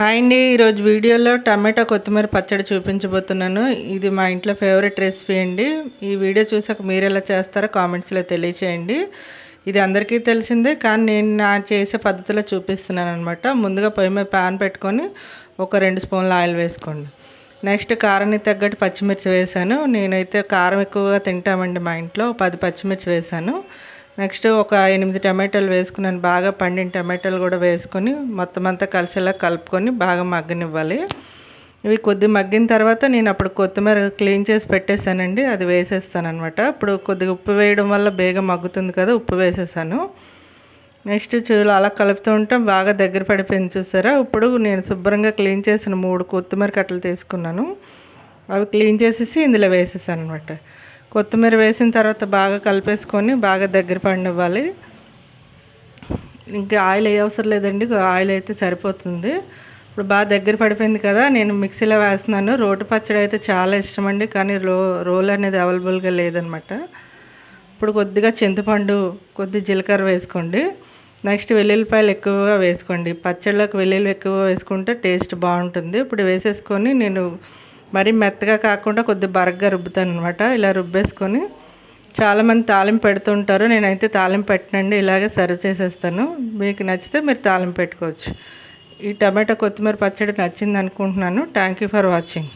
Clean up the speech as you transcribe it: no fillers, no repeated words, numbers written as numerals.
Hi అండి. ఈరోజు వీడియోలో టమాటా కొత్తిమీర పచ్చడి చూపించబోతున్నాను. ఇది మా ఇంట్లో ఫేవరెట్ రెసిపీ అండి. ఈ వీడియో చూసాక మీరు ఎలా చేస్తారో కామెంట్స్లో తెలియచేయండి. ఇది అందరికీ తెలిసిందే, కానీ నేను నా చేసే పద్ధతిలో చూపిస్తున్నాను అనమాట. ముందుగా పొయ్యి మీద ప్యాన్ పెట్టుకొని ఒక 2 స్పూన్ల ఆయిల్ వేసుకోండి. నెక్స్ట్ కారానికి తగ్గట్టు పచ్చిమిర్చి వేసాను. నేనైతే కారం ఎక్కువగా తింటామండి మా ఇంట్లో. 10 పచ్చిమిర్చి వేసాను. నెక్స్ట్ ఒక 8 టమాటాలు వేసుకున్నాను. బాగా పండిన టమాటాలు కూడా వేసుకొని మొత్తం అంతా కలిసేలా కలుపుకొని బాగా మగ్గనివ్వాలి. ఇవి కొద్దిగా మగ్గిన తర్వాత నేను అప్పుడు కొత్తిమీర క్లీన్ చేసి పెట్టేశానండి, అది వేసేస్తాను అనమాట. ఇప్పుడు కొద్దిగా ఉప్పు వేయడం వల్ల బేగా మగ్గుతుంది కదా, ఉప్పు వేసేసాను. నెక్స్ట్ అలా కలుపుతూ ఉంటాం, బాగా దగ్గర పడిపోయింది చూసారా. ఇప్పుడు నేను శుభ్రంగా క్లీన్ చేసిన 3 కొత్తిమీర కట్టలు తీసుకున్నాను. అవి క్లీన్ చేసేసి ఇందులో వేసేసాను అనమాట. కొత్తిమీర వేసిన తర్వాత బాగా కలిపేసుకొని బాగా దగ్గర పడినివ్వాలి. ఇంకా ఆయిల్ ఏ అవసరం లేదండి, ఆయిల్ అయితే సరిపోతుంది. ఇప్పుడు బాగా దగ్గర పడిపోయింది కదా, నేను మిక్సీలో వేస్తున్నాను. రోటి పచ్చడి అయితే చాలా ఇష్టం అండి, కానీ రోల్ అనేది అవైలబుల్గా లేదనమాట. ఇప్పుడు కొద్దిగా చింతపండు, కొద్ది జీలకర్ర వేసుకోండి. నెక్స్ట్ వెల్లుల్లిపాయలు ఎక్కువగా వేసుకోండి. పచ్చళ్ళకి వెల్లుల్లి ఎక్కువ వేసుకుంటే టేస్ట్ బాగుంటుంది. ఇప్పుడు వేసేసుకొని నేను మరీ మెత్తగా కాకుండా కొద్దిగా బరగ్గా రుబ్బుతాను అనమాట. ఇలా రుబ్బేసుకొని చాలామంది తాలింపు పెడుతుంటారు, నేనైతే తాలింపు పెట్టనండి, ఇలాగే సర్వ్ చేసేస్తాను. మీకు నచ్చితే మీరు తాలింపు పెట్టుకోవచ్చు. ఈ టమాటా కొత్తిమీర పచ్చడి నచ్చింది అనుకుంటున్నాను. Thank you for watching.